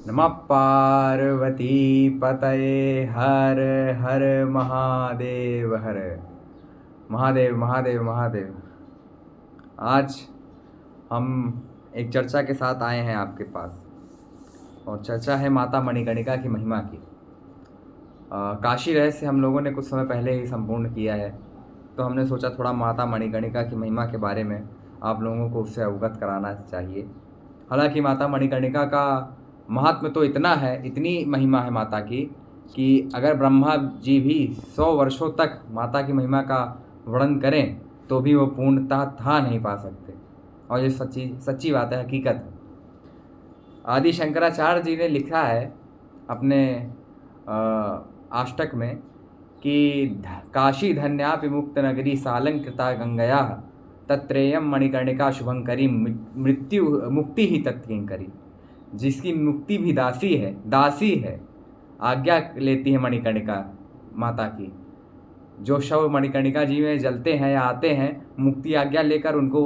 नमः पार्वती पतये हर हर महादेव हर महादेव महादेव महादेव। आज हम एक चर्चा के साथ आए हैं आपके पास, और चर्चा है माता मणिकर्णिका की महिमा की। काशी रहस्य हम लोगों ने कुछ समय पहले ही संपूर्ण किया है, तो हमने सोचा थोड़ा माता मणिकर्णिका की महिमा के बारे में आप लोगों को उससे अवगत कराना चाहिए। हालांकि माता मणिकर्णिका का महात्म्य तो इतना है, इतनी महिमा है माता की, कि अगर ब्रह्मा जी भी 100 वर्षों तक माता की महिमा का वर्णन करें तो भी वो पूर्णतः था नहीं पा सकते। और ये सच्ची बात है, हकीकत है। आदि शंकराचार्य जी ने लिखा है अपने अष्टक में कि काशी धन्या विमुक्त नगरी सालंकृता गंगया तत्रेयम मणिकर्णिका शुभंकरी मुक्ति ही तत्किंकरी। जिसकी मुक्ति भी दासी है, आज्ञा लेती है मणिकर्णिका माता की। जो शव मणिकर्णिका जी में जलते हैं या आते हैं, मुक्ति आज्ञा लेकर उनको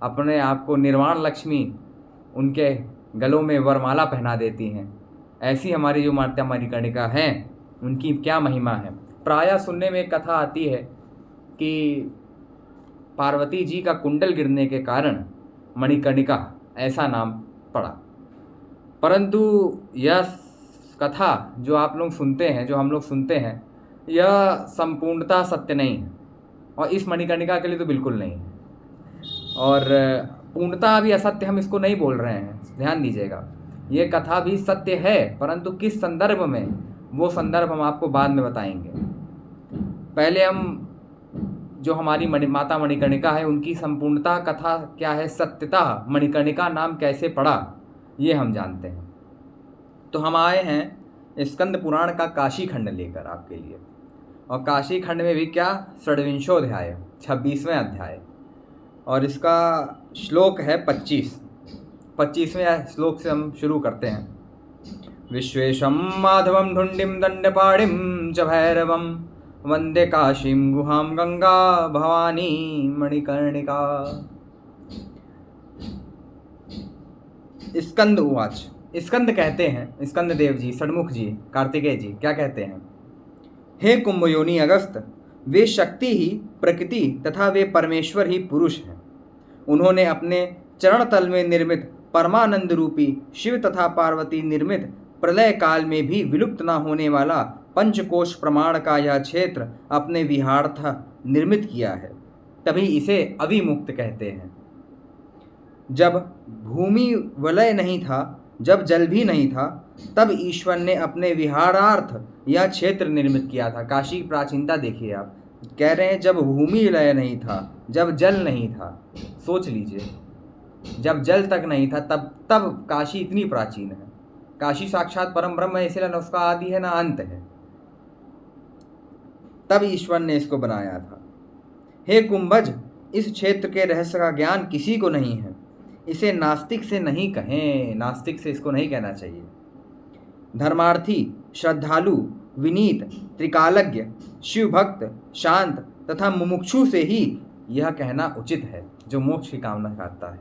अपने आप को निर्वाण लक्ष्मी उनके गलों में वरमाला पहना देती हैं। ऐसी हमारी जो माता मणिकर्णिका हैं, उनकी क्या महिमा है। प्रायः सुनने में एक कथा आती है कि पार्वती जी का कुंडल गिरने के कारण मणिकर्णिका ऐसा नाम पड़ा, परंतु यह कथा जो आप लोग सुनते हैं, जो हम लोग सुनते हैं, यह संपूर्णतः सत्य नहीं है, और इस मणिकर्णिका के लिए तो बिल्कुल नहीं है। और पूर्णतः भी असत्य हम इसको नहीं बोल रहे हैं, ध्यान दीजिएगा। ये कथा भी सत्य है, परंतु किस संदर्भ में, वो संदर्भ हम आपको बाद में बताएंगे। पहले हम जो हमारी माता मणिकर्णिका है, उनकी संपूर्णता कथा क्या है, सत्यता मणिकर्णिका नाम कैसे पड़ा, ये हम जानते हैं। तो हम आए हैं स्कंद पुराण का काशी खंड लेकर आपके लिए, और काशी खंड में भी क्या, 26वां 26वें अध्याय, और इसका श्लोक है 25वें श्लोक से हम शुरू करते हैं। विश्वेशं माधवं ढुंडिं दंडपाणिं च भैरवं वंदे काशीं गुहां गंगा भवानी मणिकर्णिका। स्कंद उवाच। स्कंद कहते हैं, स्कंद देव जी, षणमुख जी, कार्तिकेय जी क्या कहते हैं, हे कुंभयोनि अगस्त, वे शक्ति ही प्रकृति तथा वे परमेश्वर ही पुरुष हैं। उन्होंने अपने चरण तल में निर्मित परमानंद रूपी शिव तथा पार्वती निर्मित प्रलय काल में भी विलुप्त न होने वाला पंचकोश प्रमाण का यह क्षेत्र अपने विहार्थ निर्मित किया है, तभी इसे अविमुक्त कहते हैं। जब भूमि वलय नहीं था, जब जल भी नहीं था, तब ईश्वर ने अपने विहारार्थ यह क्षेत्र निर्मित किया था। काशी की प्राचीनता देखिए आप, कह रहे हैं जब भूमि लय नहीं था, जब जल नहीं था। सोच लीजिए, जब जल तक नहीं था तब काशी इतनी प्राचीन है। काशी साक्षात परम ब्रह्म है, इसलिए न उसका आदि है ना अंत है, तब ईश्वर ने इसको बनाया था। हे कुंभज, इस क्षेत्र के रहस्य का ज्ञान किसी को नहीं है। इसे नास्तिक से नहीं कहें, नास्तिक से इसको नहीं कहना चाहिए। धर्मार्थी, श्रद्धालु, विनीत, त्रिकालज्ञ, शिव भक्त, शांत तथा मुमुक्षु से ही यह कहना उचित है, जो मोक्ष की कामना करता है।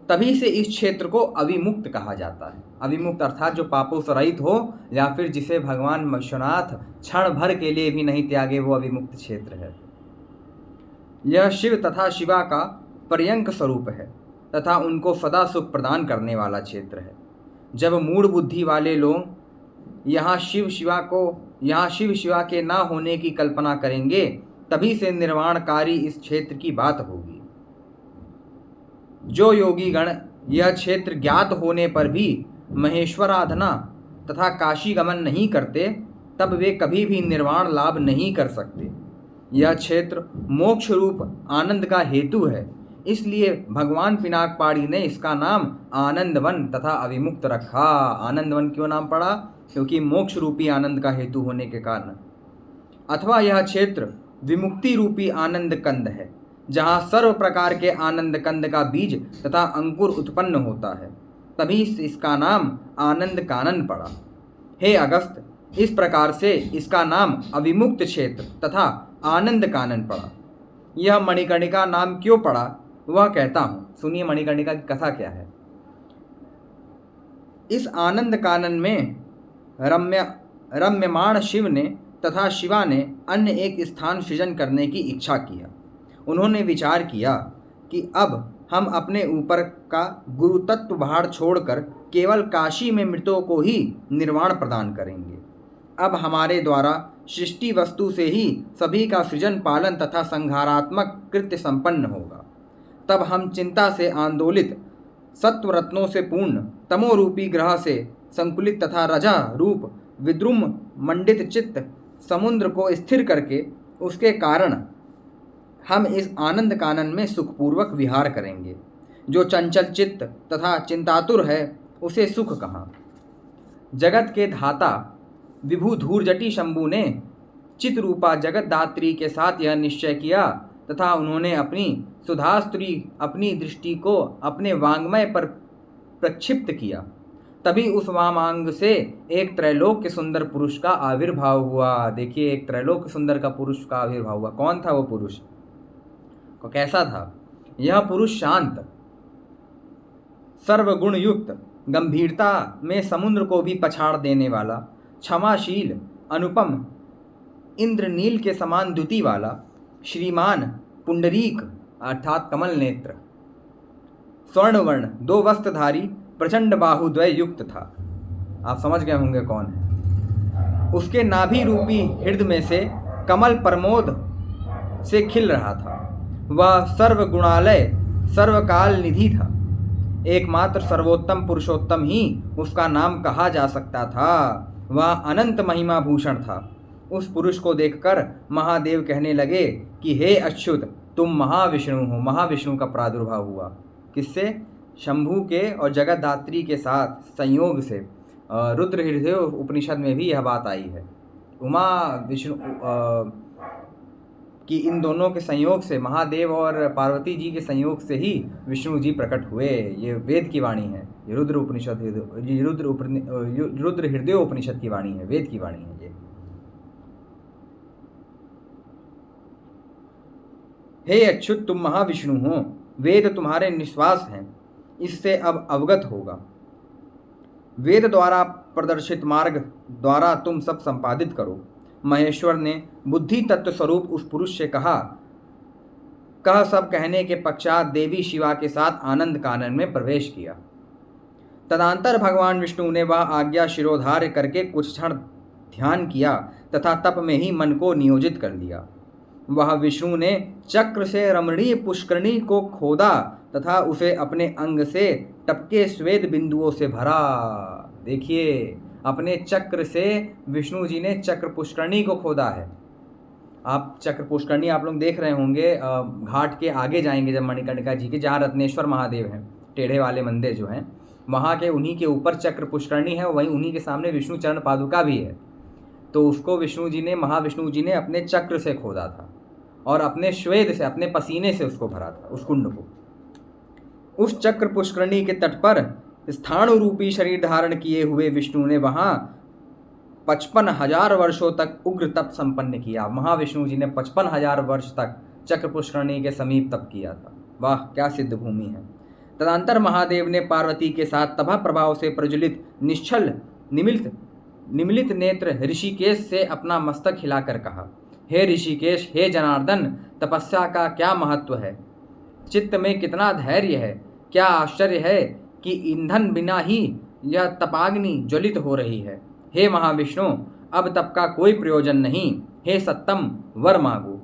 तभी से इस क्षेत्र को अविमुक्त कहा जाता है। अविमुक्त अर्थात जो पापों से रहित हो, या फिर जिसे भगवान विश्वनाथ क्षण भर के लिए भी नहीं त्यागे, वो अविमुक्त क्षेत्र है। यह शिव तथा शिवा का पर्यंक स्वरूप है तथा उनको सदा सुख प्रदान करने वाला क्षेत्र है। जब मूढ़ बुद्धि वाले लोग यहाँ शिव शिवा के ना होने की कल्पना करेंगे, तभी से निर्वाणकारी इस क्षेत्र की बात होगी। जो योगी गण यह क्षेत्र ज्ञात होने पर भी महेश्वराधना तथा काशी गमन नहीं करते, तब वे कभी भी निर्वाण लाभ नहीं कर सकते। यह क्षेत्र मोक्ष रूप आनंद का हेतु है, इसलिए भगवान पिनाकपाणी ने इसका नाम आनंदवन तथा अविमुक्त रखा। आनंदवन क्यों नाम पड़ा, क्योंकि मोक्ष रूपी आनंद का हेतु होने के कारण। अथवा यह क्षेत्र विमुक्ति रूपी आनंद कंद है, जहाँ सर्व प्रकार के आनंद कंद का बीज तथा अंकुर उत्पन्न होता है, तभी इसका नाम आनंद कानन पड़ा। हे अगस्त, इस प्रकार से इसका नाम अविमुक्त क्षेत्र तथा आनंद कानन पड़ा। यह मणिकर्णिका नाम क्यों पड़ा, वह कहता हूँ, सुनिए मणिकर्णिका की कथा क्या है। इस आनंद कानन में रम्यमाण शिव ने तथा शिवा ने अन्य एक स्थान सृजन करने की इच्छा किया। उन्होंने विचार किया कि अब हम अपने ऊपर का गुरुतत्व भार छोड़कर केवल काशी में मृतों को ही निर्वाण प्रदान करेंगे। अब हमारे द्वारा सृष्टि वस्तु से ही सभी का सृजन पालन तथा संहारात्मक कृत्य संपन्न होगा। तब हम चिंता से आंदोलित, सत्व रत्नों से पूर्ण, तमोरूपी ग्रह से संकुलित तथा रजा रूप विद्रुम मंडित चित्त समुद्र को स्थिर करके उसके कारण हम इस आनंद कानन में सुखपूर्वक विहार करेंगे। जो चंचल चित्त तथा चिंतातुर है उसे सुख कहाँ। जगत के धाता विभु धूर्जटी शंभु ने चित रूपा जगत दात्री के साथ यह निश्चय किया तथा उन्होंने अपनी सुधास्त्री अपनी दृष्टि को अपने वांग्मय पर प्रक्षिप्त किया। तभी उस वामांग से एक त्रैलोक्य सुंदर पुरुष का आविर्भाव हुआ। देखिए, एक त्रैलोक्य सुंदर का पुरुष का आविर्भाव हुआ। कौन था वो पुरुष? कैसा था यह पुरुष? शांत, सर्वगुण युक्त, गंभीरता में समुद्र को भी पछाड़ देने वाला, क्षमाशील, अनुपम, इंद्रनील के समान द्युति वाला, श्रीमान, पुंडरीक अर्थात कमल नेत्र, स्वर्णवर्ण, 2 वस्त्रधारी, प्रचंड बाहुद्वय युक्त था। आप समझ गए होंगे कौन है। उसके नाभि रूपी हृदय में से कमल प्रमोद से खिल रहा था। वह सर्वगुणालय सर्वकाल निधि था। एकमात्र सर्वोत्तम पुरुषोत्तम ही उसका नाम कहा जा सकता था। वह अनंत महिमा भूषण था। उस पुरुष को देखकर महादेव कहने लगे कि हे अच्युत, तुम महाविष्णु हो। महाविष्णु का प्रादुर्भाव हुआ। किससे? शंभु के और जगतदात्री के साथ संयोग से। रुद्र हृदय उपनिषद में भी यह बात आई है। उमा विष्णु कि इन दोनों के संयोग से, महादेव और पार्वती जी के संयोग से ही विष्णु जी प्रकट हुए। ये वेद की वाणी है। ये रुद्र हृदय उपनिषद की वाणी है, वेद की वाणी है ये। हे अच्युत, तुम महाविष्णु हो। वेद तुम्हारे निश्वास हैं, इससे अब अवगत होगा। वेद द्वारा प्रदर्शित मार्ग द्वारा तुम सब संपादित करो। महेश्वर ने बुद्धि तत्व स्वरूप उस पुरुष से कहा। कह सब कहने के पश्चात देवी शिवा के साथ आनंद कानन में प्रवेश किया। तदंतर भगवान विष्णु ने वह आज्ञा शिरोधार्य करके कुछ क्षण ध्यान किया तथा तप में ही मन को नियोजित कर दिया। वह विष्णु ने चक्र से रमणीय पुष्करणी को खोदा तथा उसे अपने अंग से टपके श्वेत बिंदुओं से भरा। देखिए, अपने चक्र से विष्णु जी ने चक्र पुष्करणी को खोदा है। आप चक्र पुष्करणी आप लोग देख रहे होंगे, घाट के आगे जाएंगे जब मणिकर्णिका जी के, जहाँ रत्नेश्वर महादेव हैं, टेढ़े वाले मंदिर जो हैं, वहाँ के उन्हीं के ऊपर चक्र पुष्करणी है। वहीं उन्हीं के सामने विष्णु चरण पादुका भी है। तो उसको विष्णु जी ने, महाविष्णु जी ने अपने चक्र से खोदा था और अपने श्वेद से, अपने पसीने से उसको भरा था, उस कुंड को। उस चक्र पुष्करणी के तट पर स्थाणु रूपी शरीर धारण किए हुए विष्णु ने वहाँ 55,000 वर्षों तक उग्र तप संपन्न किया। महाविष्णु जी ने 55,000 वर्ष तक चक्र पुष्करणी के समीप तप किया था। वाह, क्या सिद्ध भूमि है। तदंतर महादेव ने पार्वती के साथ तभा प्रभाव से प्रज्वलित निश्चल निमिलित नेत्र ऋषिकेश से अपना मस्तक हिलाकर कहा, हे ऋषिकेश, हे जनार्दन, तपस्या का क्या महत्व है। चित्त में कितना धैर्य है। क्या आश्चर्य है कि ईंधन बिना ही यह तपाग्नि ज्वलित हो रही है। हे महाविष्णु, अब तप का कोई प्रयोजन नहीं। हे सत्तम, वर मांगो।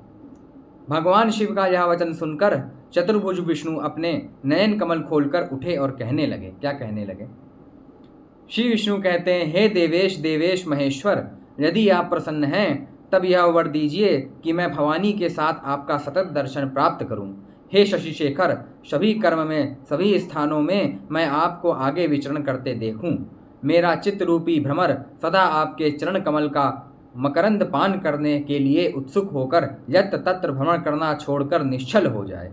भगवान शिव का यह वचन सुनकर चतुर्भुज विष्णु अपने नयन कमल खोलकर उठे और कहने लगे। क्या कहने लगे? श्री विष्णु कहते हैं, हे देवेश देवेश महेश्वर, यदि आप प्रसन्न हैं तब यह वर दीजिए कि मैं भवानी के साथ आपका सतत दर्शन प्राप्त करूं। हे शशि शेखर, सभी कर्म में, सभी स्थानों में मैं आपको आगे विचरण करते देखूं। मेरा चित्त रूपी भ्रमर सदा आपके चरण कमल का मकरंद पान करने के लिए उत्सुक होकर यत्र तत्र भ्रमण करना छोड़कर निश्चल हो जाए।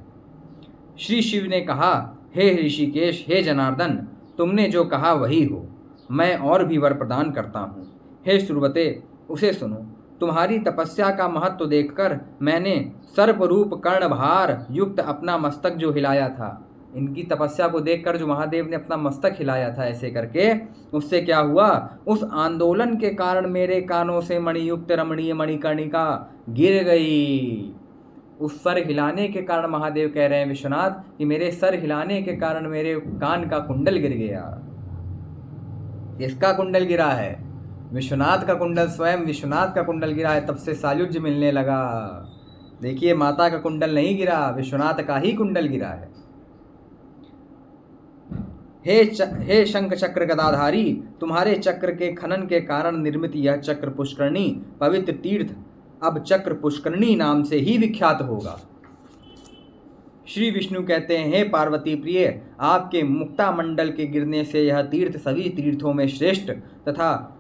श्री शिव ने कहा, हे ऋषिकेश, हे जनार्दन, तुमने जो कहा वही हो। मैं और भी वर प्रदान करता हूँ। हे सुरवते, उसे सुनो। तुम्हारी तपस्या का महत्व देखकर मैंने सर्परूप कर्णभार युक्त अपना मस्तक जो हिलाया था, इनकी तपस्या को देखकर जो महादेव ने अपना मस्तक हिलाया था ऐसे करके, उससे क्या हुआ, उस आंदोलन के कारण मेरे कानों से मणियुक्त रमणीय मणिकर्णिका गिर गई। उस सर हिलाने के कारण महादेव कह रहे हैं विश्वनाथ कि मेरे सर हिलाने के कारण मेरे कान का कुंडल गिर गया। किसका कुंडल गिरा है? विश्वनाथ का कुंडल, स्वयं विश्वनाथ का कुंडल गिरा है। तब से सायुज्य मिलने लगा। देखिए, माता का कुंडल नहीं गिरा, विश्वनाथ का ही कुंडल गिरा है। हे शंख चक्र गदाधारी, तुम्हारे चक्र के खनन के कारण निर्मित यह चक्र पुष्करणी पवित्र तीर्थ अब चक्र पुष्करणी नाम से ही विख्यात होगा। श्री विष्णु कहते हैं, हे पार्वती प्रिय, आपके मुक्ता मंडल के गिरने से यह तीर्थ सभी तीर्थों में श्रेष्ठ तथा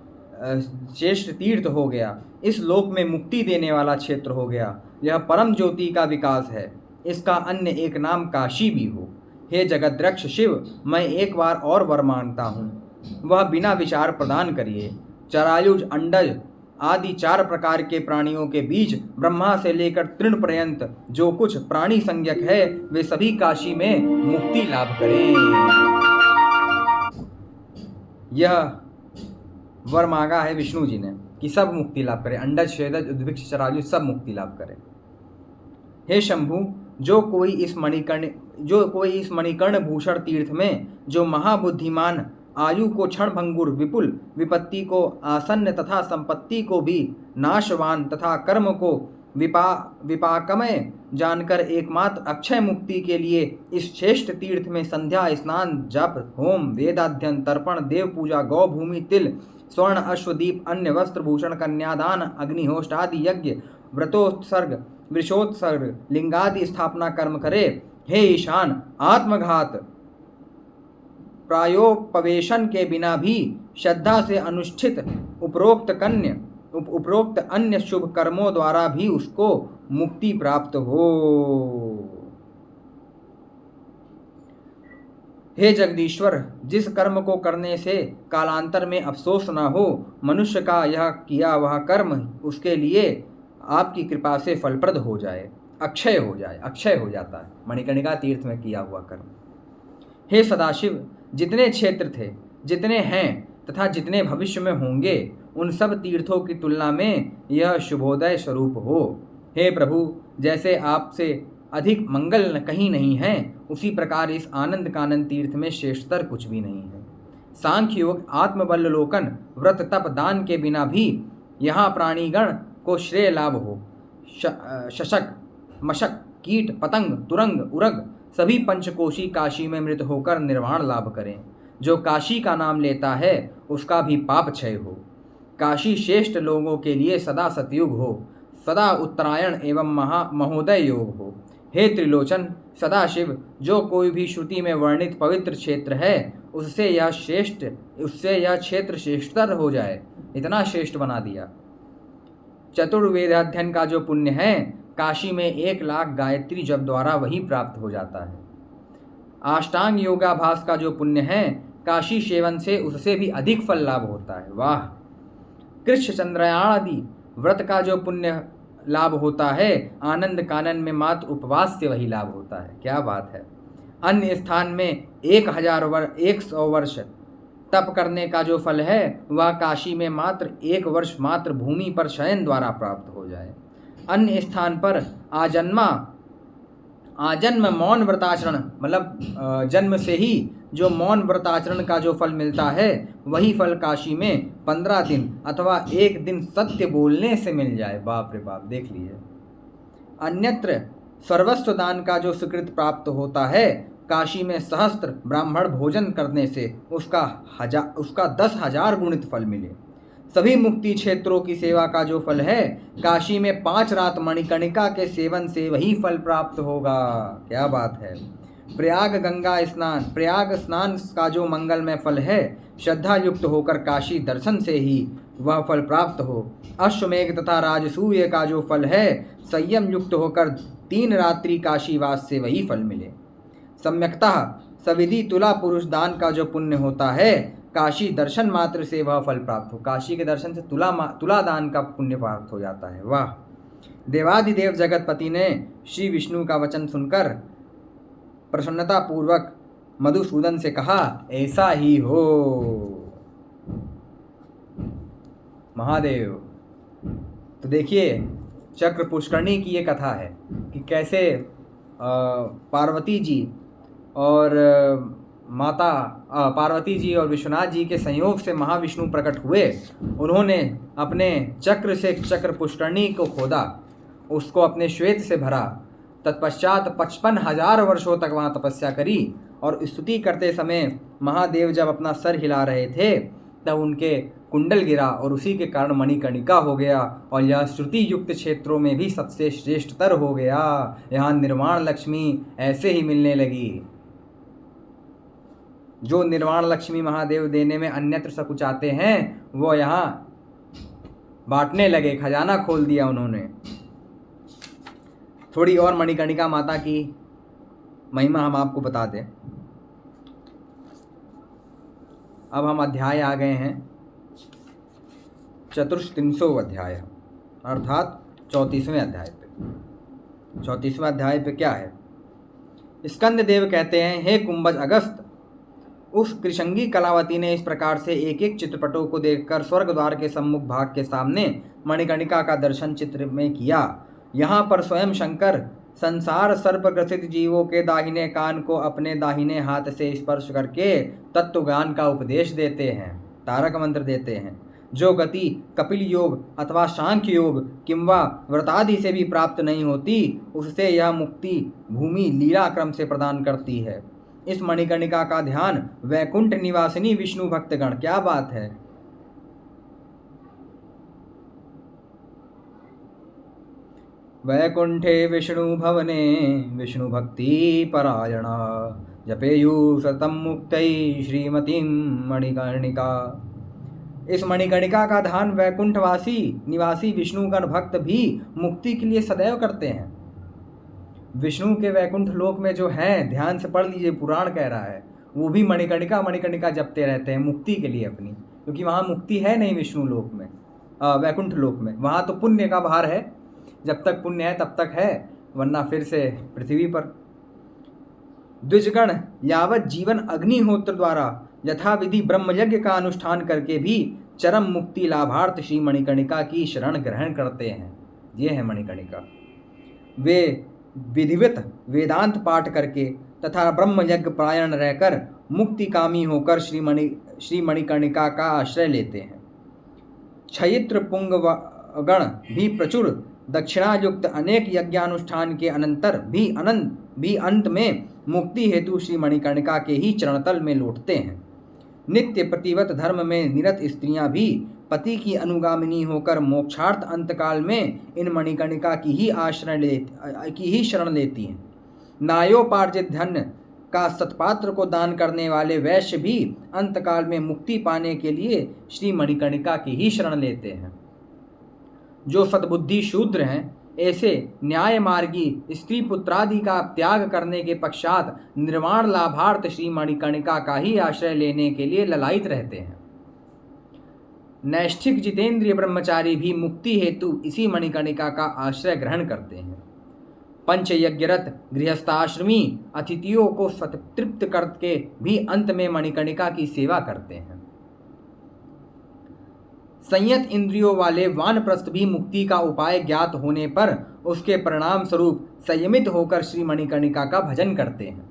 श्रेष्ठ तीर्थ हो गया। इस लोक में मुक्ति देने वाला क्षेत्र हो गया। यह परम ज्योति का विकास है। इसका अन्य एक नाम काशी भी हो। हे जगद्रक्ष शिव, मैं एक बार और वर मांगता हूँ, वह बिना विचार प्रदान करिए। चरायुज, अंडज आदि 4 प्रकार के प्राणियों के बीच ब्रह्मा से लेकर तृण पर्यंत जो कुछ प्राणी संज्ञक है, वे सभी काशी में मुक्ति लाभ करें। यह वर मांगा है विष्णु जी ने कि सब मुक्ति लाभ करें, अंडज, छेदज, उद्भिक्ष, चरायुज सब मुक्ति लाभ करें। हे शंभु, जो कोई इस मणिकर्ण भूषण तीर्थ में जो महाबुद्धिमान आयु को क्षण भंगुर, विपुल विपत्ति को आसन्न तथा संपत्ति को भी नाशवान तथा कर्म को विपाकमय जानकर एकमात्र अक्षय मुक्ति के लिए इस श्रेष्ठ तीर्थ में संध्या, स्नान, जप, होम, वेदाध्ययन, तर्पण, देव पूजा, गौ भूमि, तिल, स्वर्ण, अश्वदीप, अन्य वस्त्र भूषण, कन्यादान, अग्निहोष्ट आदि यज्ञ, व्रतोत्सर्ग, वृषोत्सर्ग, लिंगादि स्थापना कर्म करे। हे ईशान, आत्मघात प्रायोपवेशन के बिना भी श्रद्धा से अनुष्ठित उपरोक्त अन्य शुभ कर्मों द्वारा भी उसको मुक्ति प्राप्त हो। हे जगदीश्वर, जिस कर्म को करने से कालांतर में अफसोस न हो, मनुष्य का यह किया वह कर्म उसके लिए आपकी कृपा से फलप्रद हो जाए, अक्षय हो जाता है मणिकर्णिका तीर्थ में किया हुआ कर्म। हे सदाशिव, जितने क्षेत्र थे, जितने हैं तथा जितने भविष्य में होंगे, उन सब तीर्थों की तुलना में यह शुभोदय स्वरूप हो। हे प्रभु, जैसे आपसे अधिक मंगल कहीं नहीं है, उसी प्रकार इस आनंद कानन तीर्थ में श्रेष्ठतर कुछ भी नहीं है। सांख्य योग, आत्मबल्लोकन, व्रत, तप, दान के बिना भी यहाँ प्राणीगण को श्रेय लाभ हो। शशक, मशक, कीट, पतंग, तुरंग, उरग सभी पंचकोशी काशी में मृत होकर निर्वाण लाभ करें। जो काशी का नाम लेता है उसका भी पाप क्षय हो। काशी श्रेष्ठ लोगों के लिए सदा सतयुग हो, सदा उत्तरायण एवं महोदय योग हो। हे त्रिलोचन सदाशिव, जो कोई भी श्रुति में वर्णित पवित्र क्षेत्र है, उससे यह क्षेत्र श्रेष्ठतर हो जाए, इतना श्रेष्ठ बना दिया। चतुर्वेदाध्ययन का जो पुण्य है, काशी में 1,00,000 गायत्री जप द्वारा वही प्राप्त हो जाता है। अष्टांग योगाभ्यास का जो पुण्य है, काशी सेवन से उससे भी अधिक फल लाभ होता है। वाह! कृष्ण चंद्रयान आदि व्रत का जो पुण्य लाभ होता है, आनंद कानन में मात्र उपवास से वही लाभ होता है। क्या बात है! अन्य स्थान में 100 वर्ष तप करने का जो फल है, वह काशी में मात्र 1 वर्ष मात्र भूमि पर शयन द्वारा प्राप्त हो जाए। अन्य स्थान पर आजन्म मौन व्रताचरण, मतलब जन्म से ही जो मौन व्रताचरण का जो फल मिलता है, वही फल काशी में 15 दिन अथवा 1 दिन सत्य बोलने से मिल जाए। बाप रे बाप, देख लीजिए। अन्यत्र सर्वस्व दान का जो सुकृत प्राप्त होता है, काशी में सहस्त्र ब्राह्मण भोजन करने से उसका 10,000 गुणित फल मिले। सभी मुक्ति क्षेत्रों की सेवा का जो फल है, काशी में 5 रात मणिकर्णिका के सेवन से वही फल प्राप्त होगा। क्या बात है! प्रयाग स्नान का जो मंगलमय फल है, श्रद्धा युक्त होकर काशी दर्शन से ही वह फल प्राप्त हो। अश्वमेघ तथा राजसूय का जो फल है, संयम युक्त होकर 3 रात्रि काशीवास से वही फल मिले। सम्यक्तः सविधि तुला पुरुष दान का जो पुण्य होता है, काशी दर्शन मात्र से वह फल प्राप्त हो। काशी के दर्शन से तुला दान का पुण्य प्राप्त हो जाता है। वाह! देवादिदेव जगतपति ने श्री विष्णु का वचन सुनकर प्रसन्नता पूर्वक मधुसूदन से कहा, ऐसा ही हो महादेव। तो देखिए, चक्र पुष्करणी की ये कथा है कि कैसे पार्वती जी और माता पार्वती जी और विश्वनाथ जी के संयोग से महाविष्णु प्रकट हुए। उन्होंने अपने चक्र से चक्र पुष्करणी को खोदा, उसको अपने श्वेत से भरा। तत्पश्चात 55,000 वर्षों तक वहाँ तपस्या करी और स्तुति करते समय महादेव जब अपना सर हिला रहे थे तब उनके कुंडल गिरा और उसी के कारण मणिकर्णिका हो गया और यह श्रुति युक्त क्षेत्रों में भी सबसे श्रेष्ठतर हो गया। यहाँ निर्वाण लक्ष्मी ऐसे ही मिलने लगी। जो निर्वाण लक्ष्मी महादेव देने में अन्यत्र सकुचाते हैं वो यहाँ बांटने लगे, खजाना खोल दिया उन्होंने। थोड़ी और मणिकर्णिका माता की महिमा हम आपको बता दें। अब हम अध्याय आ गए हैं 34वां अध्याय, अर्थात 34वें अध्याय पे। 34वें अध्याय पे क्या है? स्कंद देव कहते हैं, हे कुंभज अगस्त, उस कृशंगी कलावती ने इस प्रकार से एक एक चित्रपटों को देखकर स्वर्ग द्वार के सम्मुख भाग के सामने मणिकर्णिका का दर्शन चित्र में किया। यहाँ पर स्वयं शंकर संसार सर्प ग्रसित जीवों के दाहिने कान को अपने दाहिने हाथ से स्पर्श करके तत्व ज्ञान का उपदेश देते हैं, तारक मंत्र देते हैं। जो गति कपिल योग अथवा सांख्य योग किंवा व्रतादि से भी प्राप्त नहीं होती, उससे यह मुक्ति भूमि लीला क्रम से प्रदान करती है। इस मणिकर्णिका का ध्यान वैकुंठ निवासिनी विष्णु भक्तगण, क्या बात है, वैकुंठे विष्णु भवने विष्णु भक्ति परायणा जपेयु सतम मुक्तै श्रीमतीं मणिकर्णिका। इस मणिकर्णिका का ध्यान वैकुंठवासी निवासी विष्णुगण भक्त भी मुक्ति के लिए सदैव करते हैं। विष्णु के वैकुंठ लोक में जो है, ध्यान से पढ़ लीजिए, पुराण कह रहा है, वो भी मणिकर्णिका मणिकर्णिका जपते रहते हैं मुक्ति के लिए अपनी, क्योंकि वहाँ मुक्ति है नहीं विष्णु लोक में, वैकुंठ लोक में। वहाँ तो पुण्य का भार है, जब तक पुण्य है तब तक है, वरना फिर से पृथ्वी पर। द्विजगण यावत जीवन अग्निहोत्र द्वारा यथाविधि ब्रह्मयज्ञ का अनुष्ठान करके भी चरम मुक्ति लाभार्थ श्री मणिकर्णिका की शरण ग्रहण करते हैं। ये है मणिकर्णिका। वे विधिवत वेदांत पाठ करके तथा ब्रह्मयज्ञ परायण रहकर मुक्तिकामी होकर श्री मणिकर्णिका का आश्रय लेते हैं। क्षयित्र पुंगवगण भी प्रचुर दक्षिणा युक्त अनेक यज्ञानुष्ठान के अनंतर भी अंत में मुक्ति हेतु श्री मणिकर्णिका के ही चरणतल में लौटते हैं। नित्य प्रतिवत धर्म में निरत स्त्रियां भी पति की अनुगामिनी होकर मोक्षार्थ अंतकाल में इन मणिकर्णिका की ही शरण लेती हैं। नायोपार्जित धन का सत्पात्र को दान करने वाले वैश्य भी अंतकाल में मुक्ति पाने के लिए श्री मणिकर्णिका की ही शरण लेते हैं। जो सद्बुद्धि शूद्र हैं, ऐसे न्याय मार्गी स्त्री पुत्रादि का त्याग करने के पश्चात निर्वाण लाभार्थ श्री मणिकर्णिका का ही आश्रय लेने के लिए ललायित रहते हैं। नैष्ठिक जितेंद्रिय ब्रह्मचारी भी मुक्ति हेतु इसी मणिकर्णिका का आश्रय ग्रहण करते हैं। पंचयज्ञरत गृहस्थाश्रमी अतिथियों को संतृप्त करके भी अंत में मणिकर्णिका की सेवा करते हैं। संयत इंद्रियों वाले वानप्रस्थ भी मुक्ति का उपाय ज्ञात होने पर उसके परिणाम स्वरूप संयमित होकर श्री मणिकर्णिका का भजन करते हैं।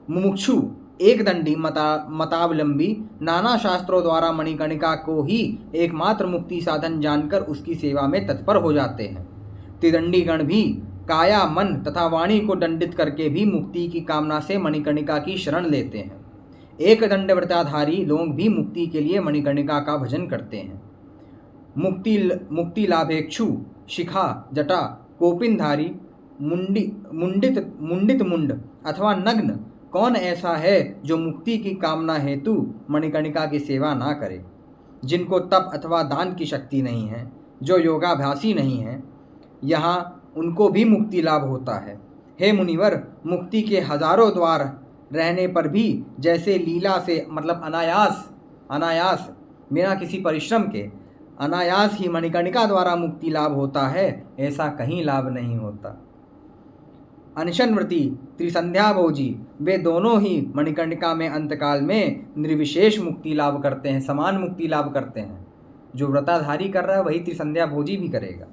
मुमुक्षु एक दंडी मतावलंबी नाना शास्त्रों द्वारा मणिकर्णिका को ही एकमात्र मुक्ति साधन जानकर उसकी सेवा में तत्पर हो जाते हैं। त्रिदंडी गण भी काया मन तथा वाणी को दंडित करके भी मुक्ति की कामना से मणिकर्णिका की शरण लेते हैं। एक दंडव्रताधारी लोग भी मुक्ति के लिए मणिकर्णिका का भजन करते हैं। मुक्ति लाभेक्षु शिखा जटा कोपिनधारी मुंडित मुंड अथवा नग्न कौन ऐसा है जो मुक्ति की कामना हेतु मणिकर्णिका की सेवा ना करे। जिनको तप अथवा दान की शक्ति नहीं है, जो योगाभ्यासी नहीं है, यहाँ उनको भी मुक्ति लाभ होता है। हे मुनिवर, मुक्ति के हजारों द्वार रहने पर भी जैसे लीला से मतलब अनायास बिना किसी परिश्रम के अनायास ही मणिकर्णिका द्वारा मुक्ति लाभ होता है, ऐसा कहीं लाभ नहीं होता। अनशनव्रती, त्रिसंध्या भोजी, वे दोनों ही मणिकर्णिका में अंतकाल में निर्विशेष मुक्ति लाभ करते हैं, समान मुक्ति लाभ करते हैं। जो व्रताधारी कर रहा है वही त्रिसंध्या भोजी भी करेगा।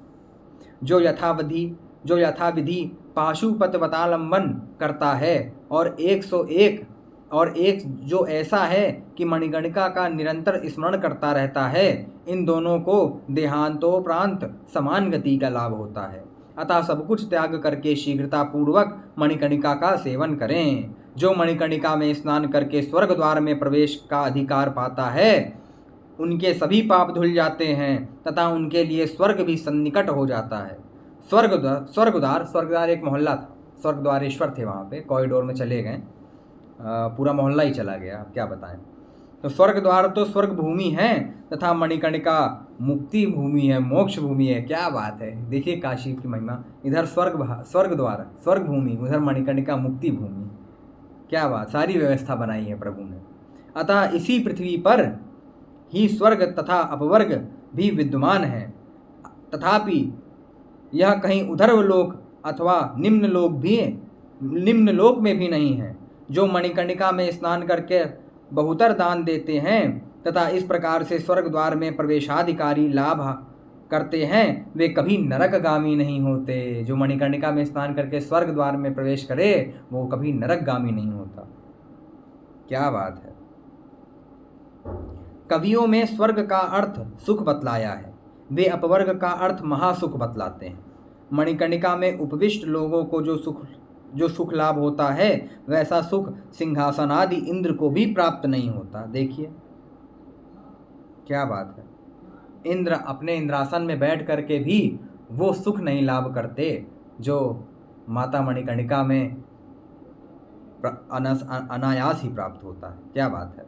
जो यथाविधि पाशुपतवतालंबन करता है और 101 और एक जो ऐसा है कि मणिकर्णिका का निरंतर स्मरण करता रहता है, इन दोनों को देहांतोपरांत समान गति का लाभ होता है। अतः सब कुछ त्याग करके शीघ्रता पूर्वक मणिकर्णिका का सेवन करें। जो मणिकर्णिका में स्नान करके स्वर्ग द्वार में प्रवेश का अधिकार पाता है, उनके सभी पाप धुल जाते हैं तथा उनके लिए स्वर्ग भी सन्निकट हो जाता है। स्वर्गद्वार एक मोहल्ला था, स्वर्गद्वारेश्वर थे वहाँ पे, कॉरिडोर में चले गए, पूरा मोहल्ला ही चला गया, अब क्या बताएं। तो स्वर्ग द्वार तो स्वर्ग भूमि है तथा मणिकर्णिका मुक्ति भूमि है, मोक्ष भूमि है। क्या बात है, देखिए काशी की महिमा। इधर स्वर्ग द्वार स्वर्ग भूमि, उधर मणिकर्णिका मुक्ति भूमि। क्या बात, सारी व्यवस्था बनाई है प्रभु ने। अतः इसी पृथ्वी पर ही स्वर्ग तथा अपवर्ग भी विद्यमान है, तथापि यह कहीं उधर्व लोक अथवा निम्न लोक में भी नहीं है। जो मणिकर्णिका में स्नान करके बहुतर दान देते हैं तथा इस प्रकार से स्वर्ग द्वार में प्रवेशाधिकारी लाभ करते हैं, वे कभी नरकगामी नहीं होते। जो मणिकर्णिका में स्नान करके स्वर्ग द्वार में प्रवेश करे वो कभी नरकगामी नहीं होता। क्या बात है। कवियों में स्वर्ग का अर्थ सुख बतलाया है, वे अपवर्ग का अर्थ महासुख बतलाते हैं। मणिकर्णिका में उपविष्ट लोगों को जो सुख लाभ होता है, वैसा सुख सिंहासन आदि इंद्र को भी प्राप्त नहीं होता। देखिए क्या बात है, इंद्र अपने इंद्रासन में बैठ करके भी वो सुख नहीं लाभ करते जो माता मणिकर्णिका में अनायास ही प्राप्त होता है। क्या बात है।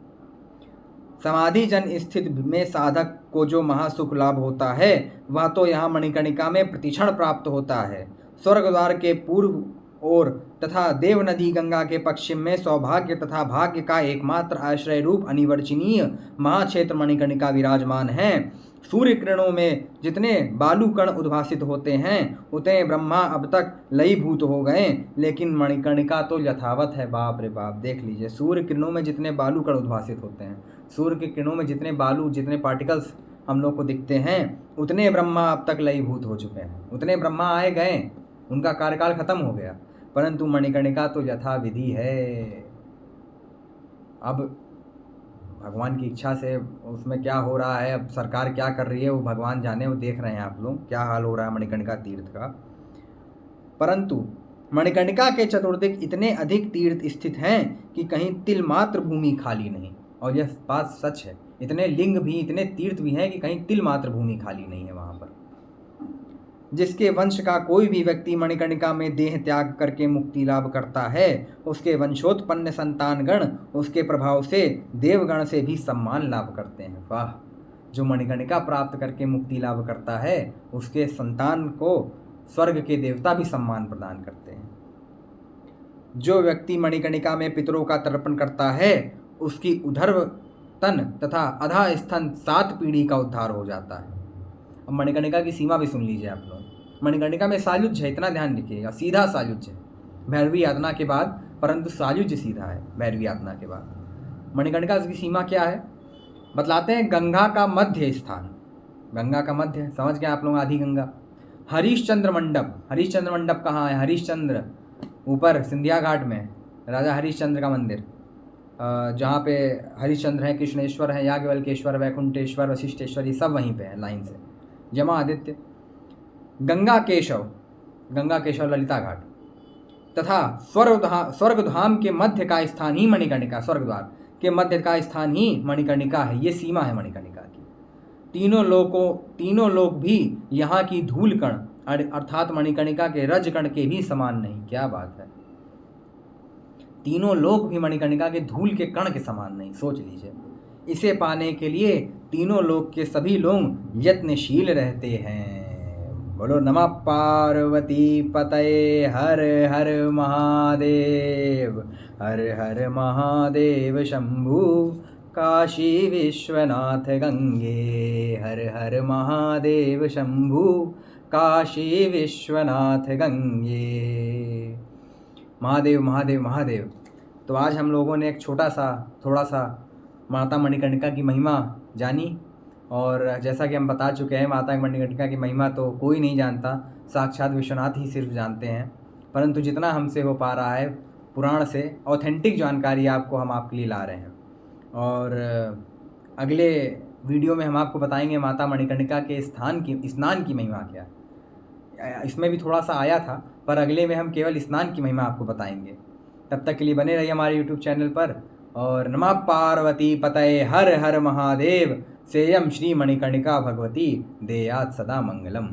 समाधि जन स्थित में साधक को जो महासुख लाभ होता है, वह तो यहाँ मणिकर्णिका में प्रतिक्षण प्राप्त होता है। स्वर्ग द्वार के पूर्व और तथा देव नदी गंगा के पश्चिम में सौभाग्य तथा भाग्य का एकमात्र आश्रय रूप अनिवर्चनीय महाक्षेत्र मणिकर्णिका विराजमान है। सूर्य किरणों में जितने बालू कण उद्भासित होते हैं, उतने ब्रह्मा अब तक लयीभूत हो गए, लेकिन मणिकर्णिका तो यथावत है। बाप रे बाप, देख लीजिए, सूर्य किरणों में जितने बालू कण उद्भासित होते हैं, सूर्य के किरणों में जितने पार्टिकल्स हम लोग को दिखते हैं, उतने ब्रह्मा अब तक लयीभूत हो चुके हैं। उतने ब्रह्मा आए गए, उनका कार्यकाल खत्म हो गया, परंतु मणिकर्णिका तो यथाविधि है। अब भगवान की इच्छा से उसमें क्या हो रहा है, अब सरकार क्या कर रही है, वो भगवान जाने, वो देख रहे हैं आप लोग क्या हाल हो रहा है मणिकर्णिका तीर्थ का। परंतु मणिकर्णिका के चतुर्दिक इतने अधिक तीर्थ स्थित हैं कि कहीं तिल मात्र भूमि खाली नहीं। और यह बात सच है, इतने लिंग भी, इतने तीर्थ भी हैं कि कहीं तिल मात्र भूमि खाली नहीं है वहाँ पर। जिसके वंश का कोई भी व्यक्ति मणिकर्णिका में देह त्याग करके मुक्ति लाभ करता है, उसके वंशोत्पन्न संतानगण उसके प्रभाव से देवगण से भी सम्मान लाभ करते हैं। वाह, जो मणिकर्णिका प्राप्त करके मुक्ति लाभ करता है, उसके संतान को स्वर्ग के देवता भी सम्मान प्रदान करते हैं। जो व्यक्ति मणिकर्णिका में पितरों का तर्पण करता है, उसकी उधर्व तन तथा अधा स्तन 7 पीढ़ी का उद्धार हो जाता है। अब मणिकर्णिका की सीमा भी सुन लीजिए आप लोग। मणिकर्णिका में सायुज्य है, इतना ध्यान रखिएगा, सीधा सायुज्य है भैरवी यातना के बाद, परंतु सायुज्य सीधा है भैरवी यातना के बाद। मणिकर्णिका की सीमा क्या है बतलाते हैं। गंगा का मध्य स्थान, गंगा का मध्य समझ गए आप लोग, आधी गंगा। हरिश्चंद्र मंडप, हरिश्चंद्र मंडप कहाँ है? हरिश्चंद्र ऊपर सिंधिया घाट में राजा हरिश्चंद्र का मंदिर, जहाँ पे हरिश्चंद्र हैं, कृष्णेश्वर हैं, याज्ञवल्केश्वर, वैकुंठेश्वर, वशिष्ठेश्वर, ये सब वहीं पे है लाइन से। जमा आदित्य, गंगा केशव ललिता घाट तथा स्वर्गधाम के मध्य का स्थान ही मणिकर्णिका, स्वर्ग द्वार के मध्य का स्थान ही मणिकर्णिका है। ये सीमा है मणिकर्णिका की। तीनों लोग भी यहाँ की धूल कण अर्थात मणिकर्णिका के रज कण के भी समान नहीं। क्या बात है, तीनों लोग भी मणिकर्णिका के धूल के कण के समान नहीं, सोच लीजिए। इसे पाने के लिए तीनों लोग के सभी लोग यत्नशील रहते हैं। बोलो नमः पार्वती पतये हर हर महादेव, हर हर महादेव शंभु काशी विश्वनाथ गंगे, हर हर महादेव शंभु काशी विश्वनाथ गंगे। महादेव महादेव महादेव। तो आज हम लोगों ने एक थोड़ा सा माता मणिकर्णिका की महिमा जानी, और जैसा कि हम बता चुके हैं, माता मणिकर्णिका की महिमा तो कोई नहीं जानता, साक्षात विश्वनाथ ही सिर्फ जानते हैं। परंतु जितना हमसे हो पा रहा है पुराण से ऑथेंटिक जानकारी आपको हम आपके लिए ला रहे हैं। और अगले वीडियो में हम आपको बताएंगे माता मणिकर्णिका के स्नान की महिमा क्या। इसमें भी थोड़ा सा आया था, पर अगले में हम केवल स्नान की महिमा आपको बताएंगे। तब तक के लिए बने रहिए हमारे यूट्यूब चैनल पर। और नमः पार्वती पतये हर हर महादेव। सेयम श्री मणिकर्णिका भगवती देयात सदा मंगलम।